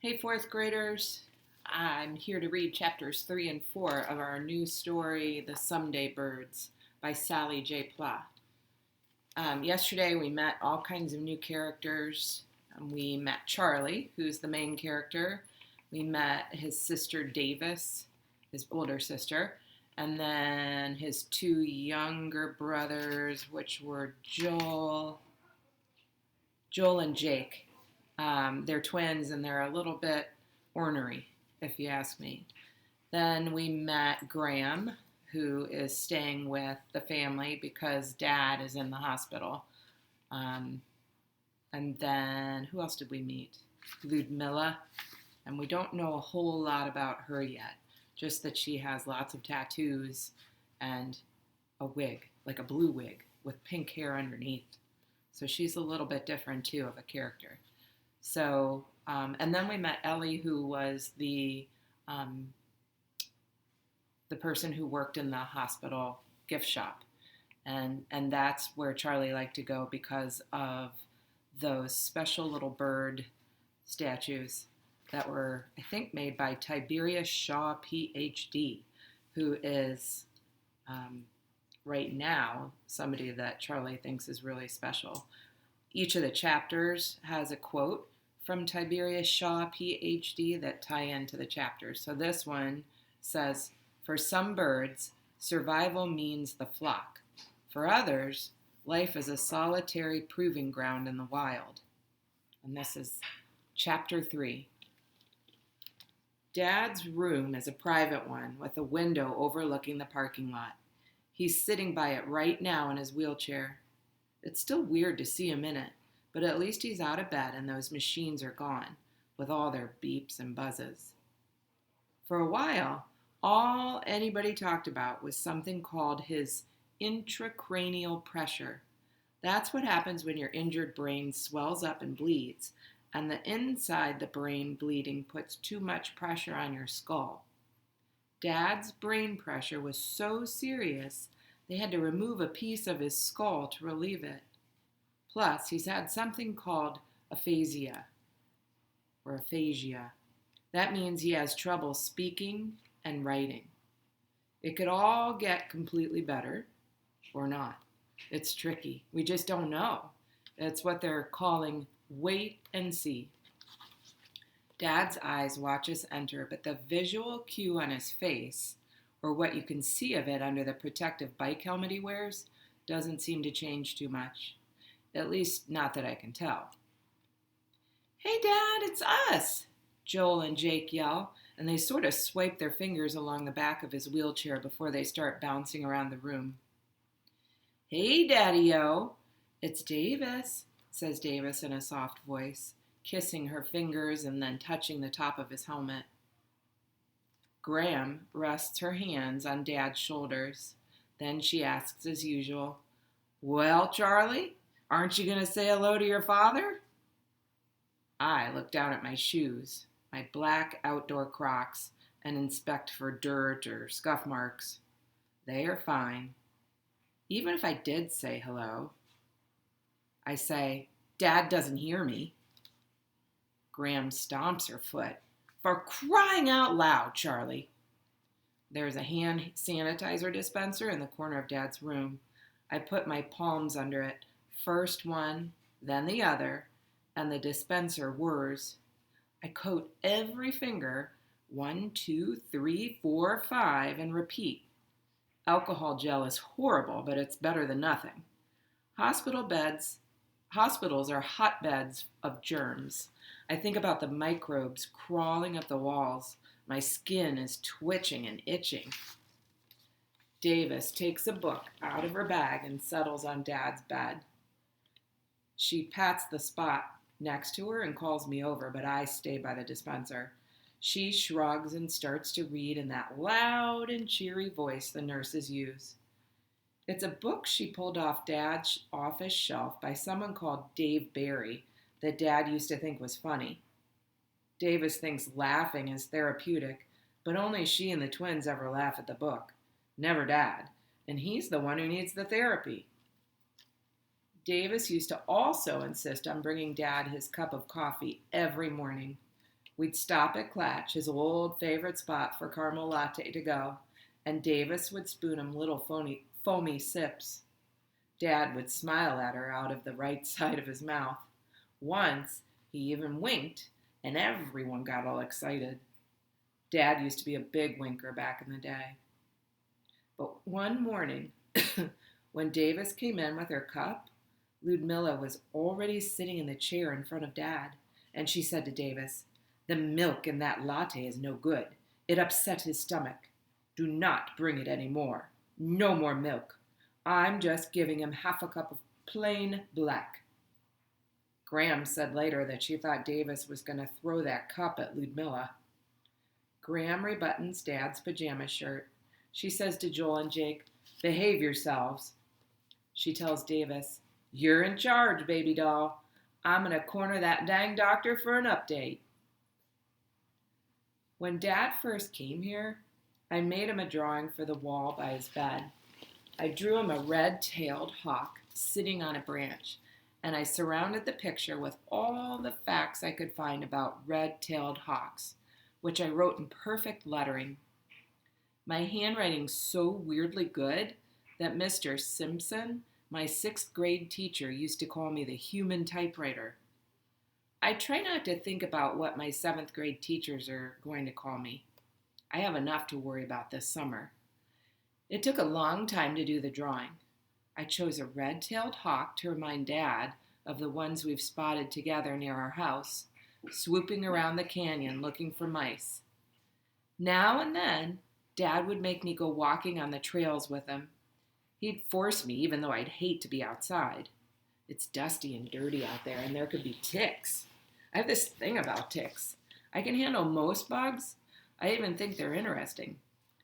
Hey, fourth graders. I'm here to read chapters 3 and 4 of our new story, The Someday Birds by Sally J. Pla. Yesterday, we met all kinds of new characters. We met Charlie, who's the main character. We met his sister Davis, his older sister, and then his two younger brothers, which were Joel and Jake. They're twins and they're a little bit ornery, if you ask me. Then we met Graham, who is staying with the family because Dad is in the hospital. And then who else did we meet? Ludmilla. And we don't know a whole lot about her yet, just that she has lots of tattoos and a wig, like a blue wig with pink hair underneath. So she's a little bit different too of a character. So, and then we met Ellie, who was the person who worked in the hospital gift shop, and that's where Charlie liked to go because of those special little bird statues that were, I think, made by Tiberius Shaw, PhD, who is right now somebody that Charlie thinks is really special. Each of the chapters has a quote from Tiberius Shaw, PhD, that tie into the chapters. So this one says, "For some birds, survival means the flock. For others, life is a solitary proving ground in the wild." And this is chapter 3. Dad's room is a private one with a window overlooking the parking lot. He's sitting by it right now in his wheelchair. It's still weird to see him in it, but at least he's out of bed and those machines are gone, with all their beeps and buzzes. For a while, all anybody talked about was something called his intracranial pressure. That's what happens when your injured brain swells up and bleeds, and the inside the brain bleeding puts too much pressure on your skull. Dad's brain pressure was so serious, they had to remove a piece of his skull to relieve it. Plus, he's had something called aphasia. That means he has trouble speaking and writing. It could all get completely better, or not. It's tricky. We just don't know. It's what they're calling wait and see. Dad's eyes watch us enter, but the visual cue on his face, or what you can see of it under the protective bike helmet he wears, doesn't seem to change too much. At least, not that I can tell. "Hey, Dad, it's us!" Joel and Jake yell, and they sort of swipe their fingers along the back of his wheelchair before they start bouncing around the room. "Hey, Daddy-o, it's Davis," says Davis in a soft voice, kissing her fingers and then touching the top of his helmet. Graham rests her hands on Dad's shoulders. Then she asks as usual, "Well, Charlie, aren't you going to say hello to your father?" I look down at my shoes, my black outdoor Crocs, and inspect for dirt or scuff marks. They are fine. Even if I did say hello, I say, "Dad doesn't hear me." Graham stomps her foot. "For crying out loud, Charlie." There's a hand sanitizer dispenser in the corner of Dad's room. I put my palms under it, first one, then the other, and the dispenser whirs. I coat every finger, 1, 2, 3, 4, 5, and repeat. Alcohol gel is horrible, but it's better than nothing. Hospitals are hotbeds of germs. I think about the microbes crawling up the walls. My skin is twitching and itching. Davis takes a book out of her bag and settles on Dad's bed. She pats the spot next to her and calls me over, but I stay by the dispenser. She shrugs and starts to read in that loud and cheery voice the nurses use. It's a book she pulled off Dad's office shelf by someone called Dave Barry that Dad used to think was funny. Davis thinks laughing is therapeutic, but only she and the twins ever laugh at the book. Never Dad, and he's the one who needs the therapy. Davis used to also insist on bringing Dad his cup of coffee every morning. We'd stop at Clatch, his old favorite spot for caramel latte to go, and Davis would spoon him little foamy sips. Dad would smile at her out of the right side of his mouth. Once, he even winked, and everyone got all excited. Dad used to be a big winker back in the day. But one morning, when Davis came in with her cup, Ludmilla was already sitting in the chair in front of Dad, and she said to Davis, "The milk in that latte is no good. It upset his stomach. Do not bring it any more. No more milk. I'm just giving him half a cup of plain black." Graham said later that she thought Davis was going to throw that cup at Ludmilla. Graham rebuttons Dad's pajama shirt. She says to Joel and Jake, "Behave yourselves." She tells Davis, "You're in charge, baby doll. I'm going to corner that dang doctor for an update." When Dad first came here, I made him a drawing for the wall by his bed. I drew him a red-tailed hawk sitting on a branch, and I surrounded the picture with all the facts I could find about red-tailed hawks, which I wrote in perfect lettering. My handwriting's so weirdly good that Mr. Simpson, my 6th grade teacher, used to call me the human typewriter. I try not to think about what my 7th grade teachers are going to call me. I have enough to worry about this summer. It took a long time to do the drawing. I chose a red-tailed hawk to remind Dad of the ones we've spotted together near our house, swooping around the canyon looking for mice. Now and then, Dad would make me go walking on the trails with him. He'd force me, even though I'd hate to be outside. It's dusty and dirty out there, and there could be ticks. I have this thing about ticks. I can handle most bugs. I even think they're interesting.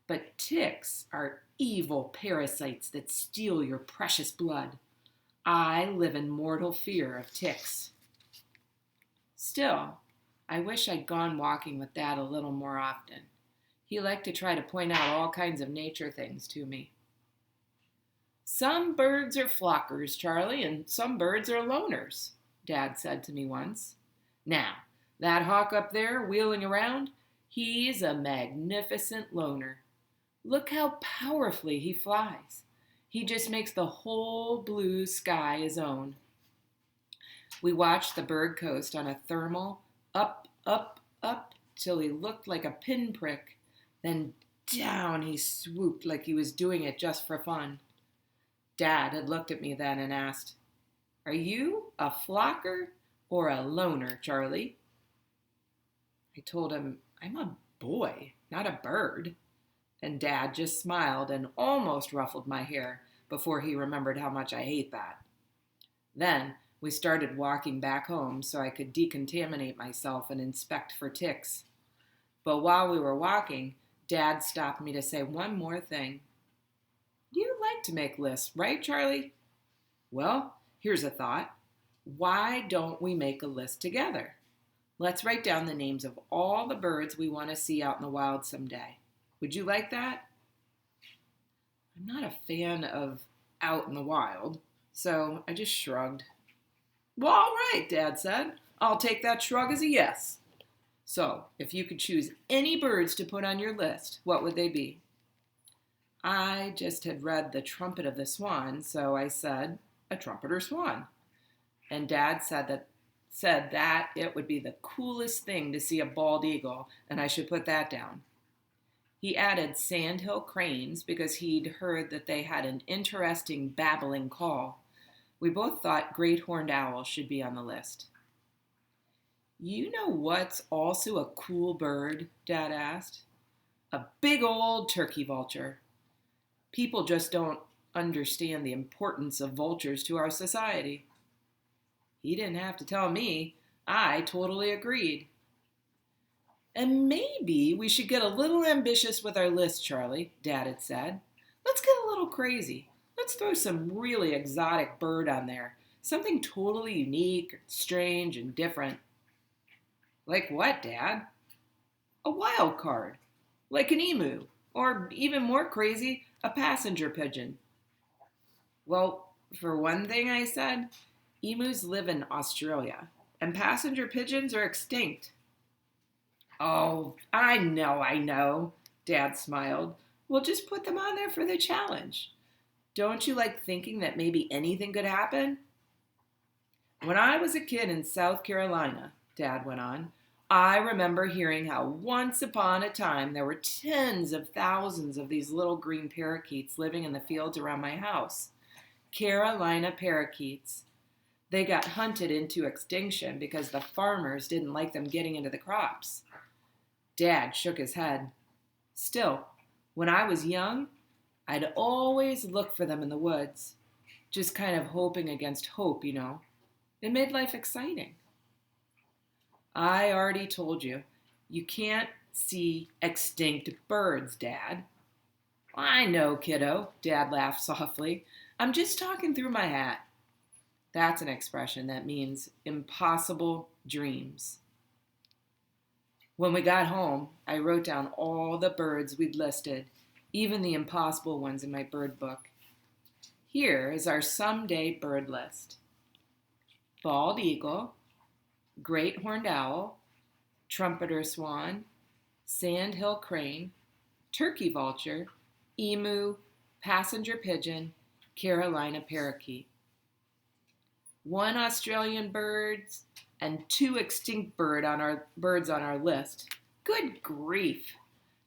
But ticks are evil parasites that steal your precious blood. I live in mortal fear of ticks. Still, I wish I'd gone walking with Dad a little more often. He liked to try to point out all kinds of nature things to me. "Some birds are flockers, Charlie, and some birds are loners," Dad said to me once. "Now, that hawk up there wheeling around, he's a magnificent loner. Look how powerfully he flies. He just makes the whole blue sky his own." We watched the bird coast on a thermal, up, up, up, till he looked like a pinprick. Then down he swooped like he was doing it just for fun. Dad had looked at me then and asked, "Are you a flocker or a loner, Charlie?" I told him, "I'm a boy, not a bird." And Dad just smiled and almost ruffled my hair before he remembered how much I hate that. Then we started walking back home so I could decontaminate myself and inspect for ticks. But while we were walking, Dad stopped me to say one more thing. "You like to make lists, right, Charlie? Well, here's a thought. Why don't we make a list together? Let's write down the names of all the birds we want to see out in the wild someday. Would you like that?" I'm not a fan of out in the wild, so I just shrugged. "Well, all right," Dad said. "I'll take that shrug as a yes. So, if you could choose any birds to put on your list, what would they be?" I just had read The Trumpet of the Swan, so I said, "A trumpeter swan." And Dad said that it would be the coolest thing to see a bald eagle, and I should put that down. He added sandhill cranes because he'd heard that they had an interesting babbling call. We both thought great horned owls should be on the list. "You know what's also a cool bird?" Dad asked. "A big old turkey vulture. People just don't understand the importance of vultures to our society." He didn't have to tell me. I totally agreed. "And maybe we should get a little ambitious with our list, Charlie," Dad had said. "Let's get a little crazy. Let's throw some really exotic bird on there. Something totally unique, strange, and different." "Like what, Dad?" "A wild card. Like an emu. Or even more crazy, a passenger pigeon." "Well, for one thing," I said, "emus live in Australia, and passenger pigeons are extinct." Oh, I know, Dad smiled. We'll just put them on there for the challenge. Don't you like thinking that maybe anything could happen? When I was a kid in South Carolina, Dad went on, I remember hearing how once upon a time there were tens of thousands of these little green parakeets living in the fields around my house. Carolina parakeets. They got hunted into extinction because the farmers didn't like them getting into the crops. Dad shook his head. Still, when I was young, I'd always look for them in the woods, just kind of hoping against hope. It made life exciting. I already told you, you can't see extinct birds, Dad. I know, kiddo, Dad laughed softly. I'm just talking through my hat. That's an expression that means impossible dreams. When we got home, I wrote down all the birds we'd listed, even the impossible ones in my bird book. Here is our someday bird list: bald eagle, great horned owl, trumpeter swan, sandhill crane, turkey vulture, emu, passenger pigeon, Carolina parakeet. One Australian bird and two extinct birds on our list. Good grief!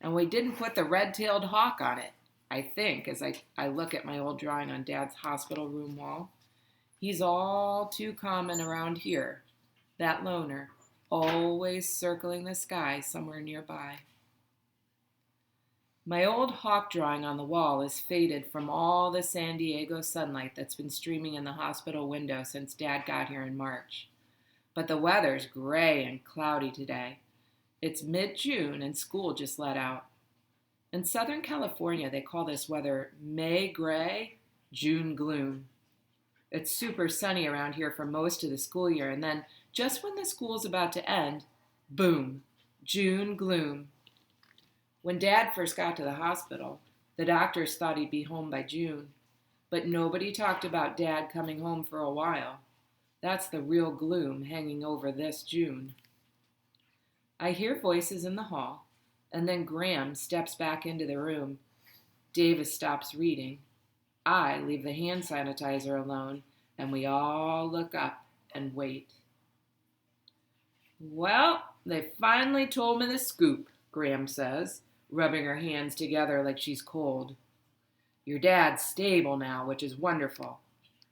And we didn't put the red-tailed hawk on it, I think, as I look at my old drawing on Dad's hospital room wall. He's all too common around here, that loner, always circling the sky somewhere nearby. My old hawk drawing on the wall is faded from all the San Diego sunlight that's been streaming in the hospital window since Dad got here in March. But the weather's gray and cloudy today. It's mid-June and school just let out. In Southern California, they call this weather May gray, June gloom. It's super sunny around here for most of the school year, and then just when the school's about to end, boom, June gloom. When Dad first got to the hospital, the doctors thought he'd be home by June, but nobody talked about Dad coming home for a while. That's the real gloom hanging over this June. I hear voices in the hall, and then Graham steps back into the room. Davis stops reading. I leave the hand sanitizer alone, and we all look up and wait. Well, they finally told me the scoop, Graham says, rubbing her hands together like she's cold. Your dad's stable now, which is wonderful.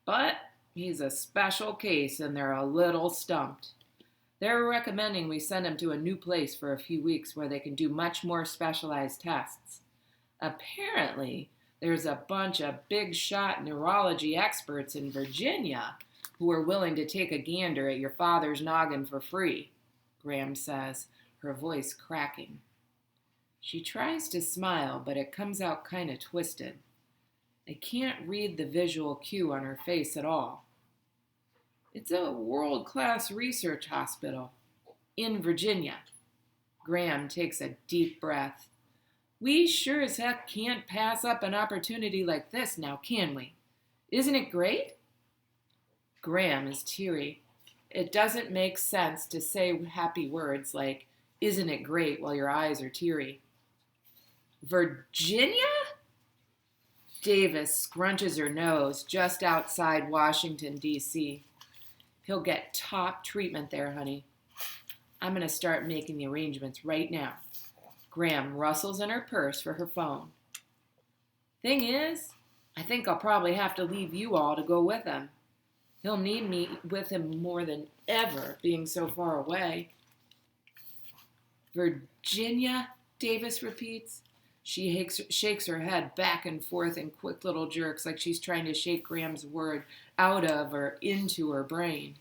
But he's a special case and they're a little stumped. They're recommending we send him to a new place for a few weeks where they can do much more specialized tests. Apparently, there's a bunch of big shot neurology experts in Virginia who are willing to take a gander at your father's noggin for free, Graham says, her voice cracking. She tries to smile, but it comes out kind of twisted. I can't read the visual cue on her face at all. It's a world-class research hospital in Virginia. Graham takes a deep breath. We sure as heck can't pass up an opportunity like this now, can we? Isn't it great? Graham is teary. It doesn't make sense to say happy words like, isn't it great, while your eyes are teary. Virginia? Davis scrunches her nose just outside Washington, D.C. He'll get top treatment there, honey. I'm going to start making the arrangements right now. Graham rustles in her purse for her phone. Thing is, I think I'll probably have to leave you all to go with him. He'll need me with him more than ever, being so far away. Virginia, Davis repeats. She shakes her head back and forth in quick little jerks like she's trying to shake Graham's word out of or into her brain.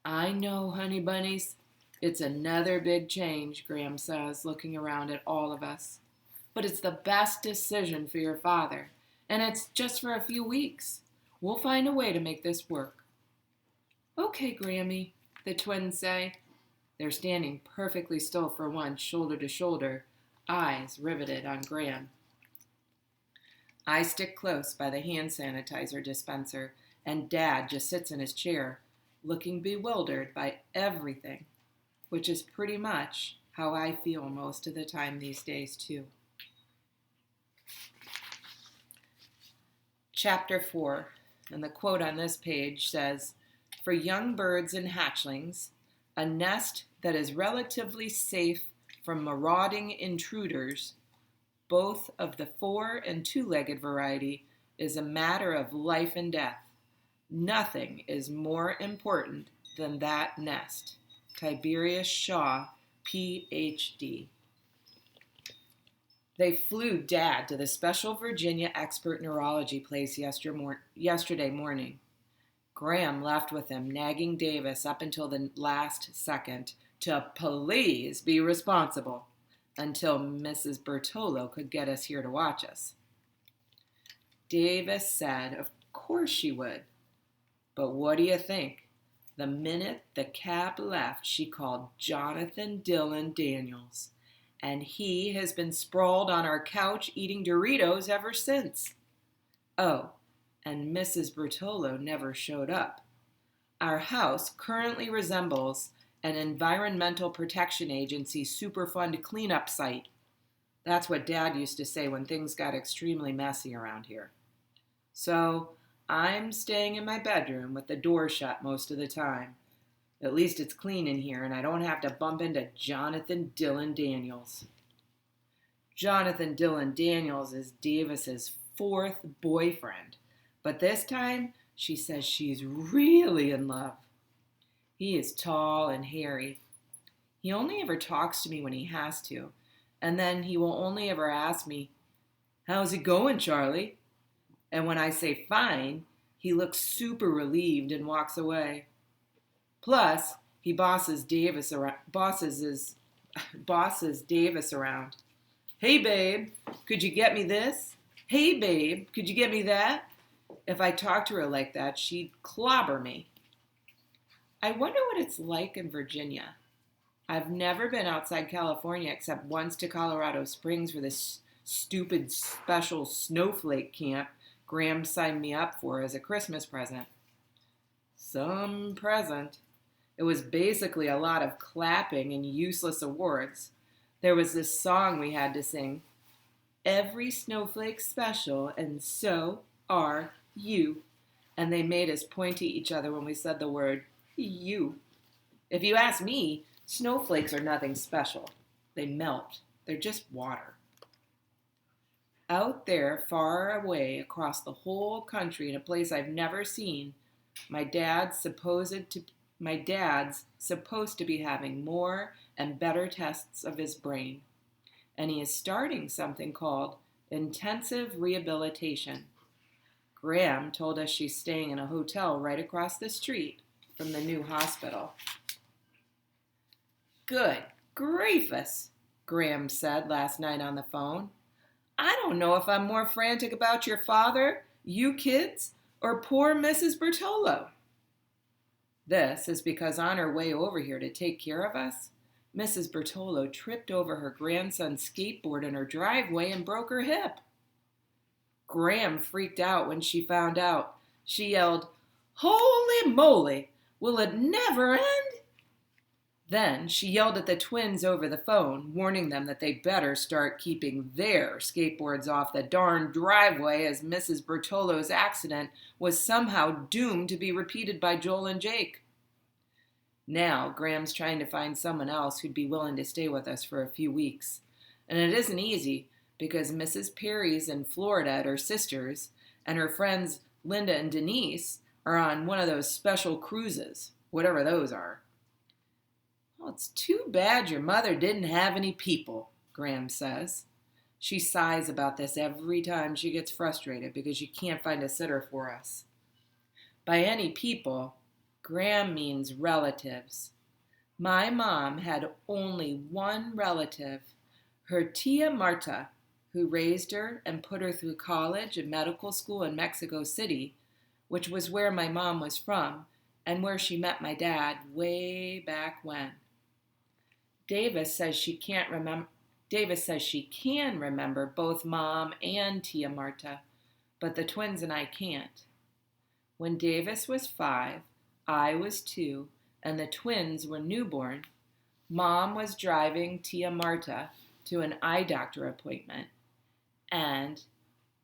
I know, honey bunnies. It's another big change, Graham says, looking around at all of us. But it's the best decision for your father, and it's just for a few weeks. We'll find a way to make this work. Okay, Grammy, the twins say. They're standing perfectly still for once, shoulder to shoulder, eyes riveted on Graham. I stick close by the hand sanitizer dispenser, and Dad just sits in his chair, looking bewildered by everything. which is pretty much how I feel most of the time these days, too. Chapter 4, and the quote on this page says, "For young birds and hatchlings, a nest that is relatively safe from marauding intruders, both of the 4- and 2-legged variety, is a matter of life and death. Nothing is more important than that nest." Tiberius Shaw, Ph.D. They flew Dad to the special Virginia expert neurology place yesterday morning. Graham left with him, nagging Davis up until the last second to please be responsible until Mrs. Bertolo could get us here to watch us. Davis said of course she would. But what do you think? The minute the cab left, she called Jonathan Dillon Daniels, and he has been sprawled on our couch eating Doritos ever since. Oh, and Mrs. Bertolo never showed up. Our house currently resembles an Environmental Protection Agency Superfund cleanup site. That's what Dad used to say when things got extremely messy around here. So I'm staying in my bedroom with the door shut most of the time. At least it's clean in here and I don't have to bump into Jonathan Dillon Daniels. Jonathan Dillon Daniels is Davis's 4th boyfriend, but this time she says she's really in love. He is tall and hairy. He only ever talks to me when he has to, and then he will only ever ask me, "How's it going, Charlie?" And when I say fine, he looks super relieved and walks away. Plus, he bosses Davis around. "Hey, babe, could you get me this? Hey, babe, could you get me that?" If I talked to her like that, she'd clobber me. I wonder what it's like in Virginia. I've never been outside California except once to Colorado Springs for this stupid special snowflake camp Graham signed me up for as a Christmas present. Some present. It was basically a lot of clapping and useless awards. There was this song we had to sing. "Every snowflake's special, and so are you." And they made us point to each other when we said the word you. If you ask me, snowflakes are nothing special. They melt. They're just water. Out there, far away across the whole country in a place I've never seen, my dad's supposed to be having more and better tests of his brain. And he is starting something called intensive rehabilitation. Graham told us she's staying in a hotel right across the street from the new hospital. "Good griefus," Graham said last night on the phone. "I don't know if I'm more frantic about your father, you kids, or poor Mrs. Bertolo." This is because on her way over here to take care of us, Mrs. Bertolo tripped over her grandson's skateboard in her driveway and broke her hip. Graham freaked out when she found out. She yelled, "Holy moly, will it never end?" Then she yelled at the twins over the phone, warning them that they better start keeping their skateboards off the darn driveway, as Mrs. Bertolo's accident was somehow doomed to be repeated by Joel and Jake. Now Graham's trying to find someone else who'd be willing to stay with us for a few weeks. And it isn't easy because Mrs. Perry's in Florida at her sister's, and her friends Linda and Denise are on one of those special cruises, whatever those are. "Well, it's too bad your mother didn't have any people," Graham says. She sighs about this every time she gets frustrated because she can't find a sitter for us. By any people, Graham means relatives. My mom had only one relative, her tia Marta, who raised her and put her through college and medical school in Mexico City, which was where my mom was from and where she met my dad way back when. Davis says she can remember both Mom and Tia Marta, but the twins and I can't. When Davis was 5, I was 2, and the twins were newborn, Mom was driving Tia Marta to an eye doctor appointment, and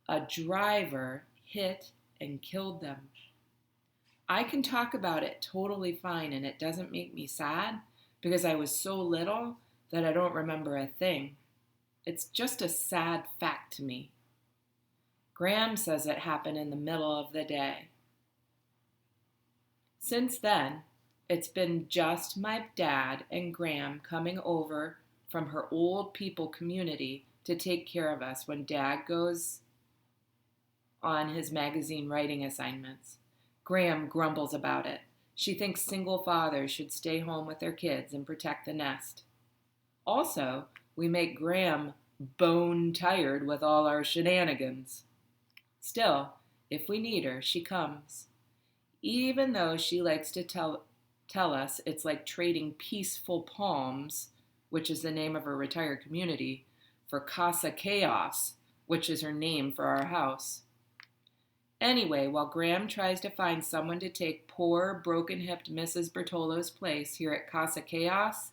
a driver hit and killed them. I can talk about it totally fine, and it doesn't make me sad because I was so little that I don't remember a thing. It's just a sad fact to me. Graham says it happened in the middle of the day. Since then, it's been just my dad and Graham coming over from her old people community to take care of us when Dad goes on his magazine writing assignments. Graham grumbles about it. She thinks single fathers should stay home with their kids and protect the nest. Also, we make Graham bone tired with all our shenanigans. Still, if we need her, she comes. Even though she likes to tell us it's like trading Peaceful Palms, which is the name of her retired community, for Casa Chaos, which is her name for our house. Anyway, while Graham tries to find someone to take poor, broken-hipped Mrs. Bertolo's place here at Casa Chaos,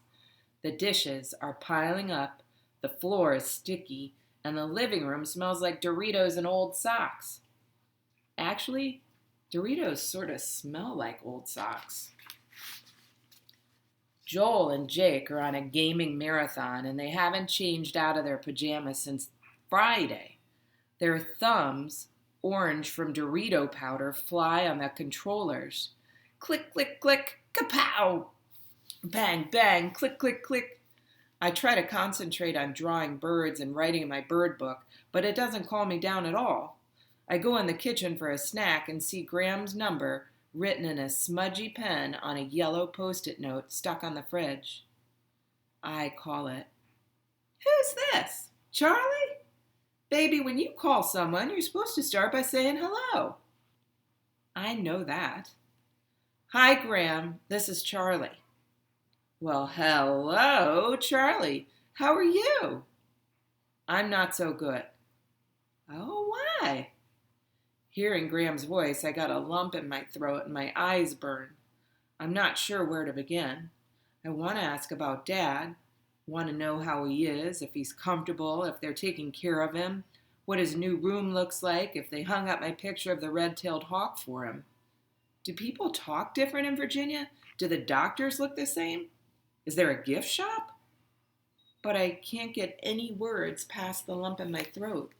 the dishes are piling up, the floor is sticky, and the living room smells like Doritos and old socks. Actually, Doritos sort of smell like old socks. Joel and Jake are on a gaming marathon, and they haven't changed out of their pajamas since Friday. Their thumbs, orange from Dorito powder, fly on the controllers. Click, click, click, kapow! Bang, bang, click, click, click. I try to concentrate on drawing birds and writing in my bird book, but it doesn't calm me down at all. I go in the kitchen for a snack and see Graham's number written in a smudgy pen on a yellow Post-it note stuck on the fridge. I call it. Who's this? Charlie? Baby, when you call someone, you're supposed to start by saying hello. I know that. Hi, Graham. This is Charlie. Well, hello, Charlie. How are you? I'm not so good. Oh, why? Hearing Graham's voice, I got a lump in my throat and my eyes burn. I'm not sure where to begin. I want to ask about Dad, want to know how he is, if he's comfortable, if they're taking care of him, what his new room looks like, if they hung up my picture of the red-tailed hawk for him. Do people talk different in Virginia? Do the doctors look the same? Is there a gift shop? But I can't get any words past the lump in my throat.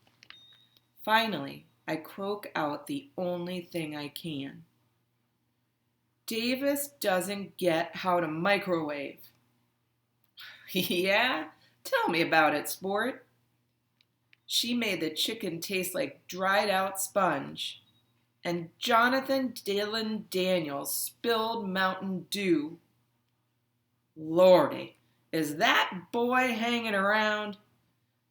Finally, I croak out the only thing I can. Davis doesn't get how to microwave. Yeah? Tell me about it, sport. She made the chicken taste like dried out sponge. And Jonathan Dylan Daniels spilled Mountain Dew. Lordy, is that boy hanging around?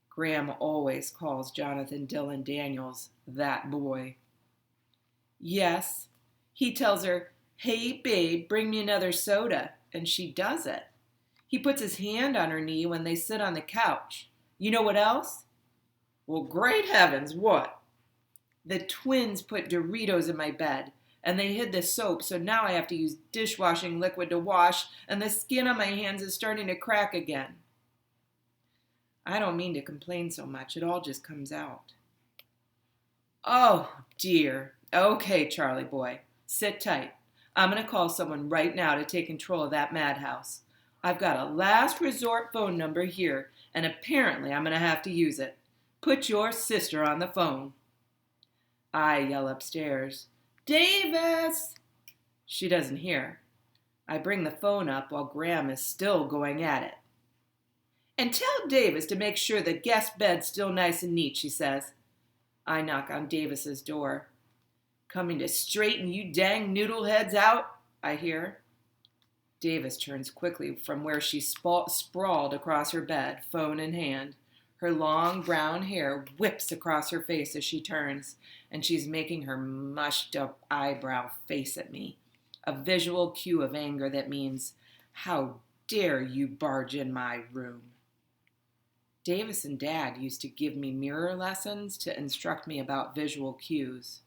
Graham always calls Jonathan Dylan Daniels that boy. Yes, he tells her, hey babe, bring me another soda, and she does it. He puts his hand on her knee when they sit on the couch. You know what else? Well, great heavens, what? The twins put Doritos in my bed, and they hid the soap, so now I have to use dishwashing liquid to wash, and the skin on my hands is starting to crack again. I don't mean to complain so much. It all just comes out. Oh, dear. Okay, Charlie boy. Sit tight. I'm going to call someone right now to take control of that madhouse. I've got a last resort phone number here, and apparently I'm going to have to use it. Put your sister on the phone. I yell upstairs, Davis! She doesn't hear. I bring the phone up while Graham is still going at it. And tell Davis to make sure the guest bed's still nice and neat, she says. I knock on Davis's door. Coming to straighten you dang noodleheads out, I hear. Davis turns quickly from where she sprawled across her bed, phone in hand. Her long brown hair whips across her face as she turns, and she's making her mushed-up eyebrow face at me. A visual cue of anger that means, how dare you barge in my room? Davis and Dad used to give me mirror lessons to instruct me about visual cues.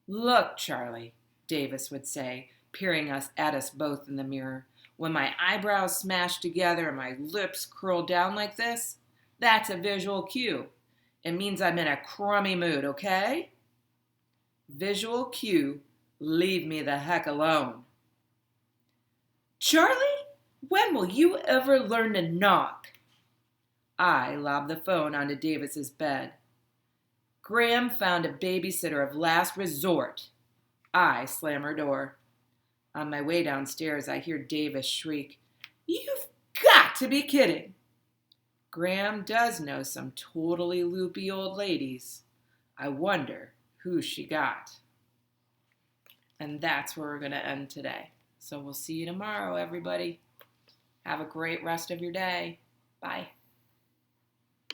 Look, Charlie, Davis would say, peering at us both in the mirror. When my eyebrows smash together and my lips curl down like this, that's a visual cue. It means I'm in a crummy mood, okay? Visual cue, leave me the heck alone. Charlie, when will you ever learn to knock? I lobbed the phone onto Davis's bed. Graham found a babysitter of last resort. I slam her door. On my way downstairs, I hear Davis shriek, You've got to be kidding! Graham does know some totally loopy old ladies. I wonder who she got. And that's where we're going to end today. So we'll see you tomorrow, everybody. Have a great rest of your day. Bye.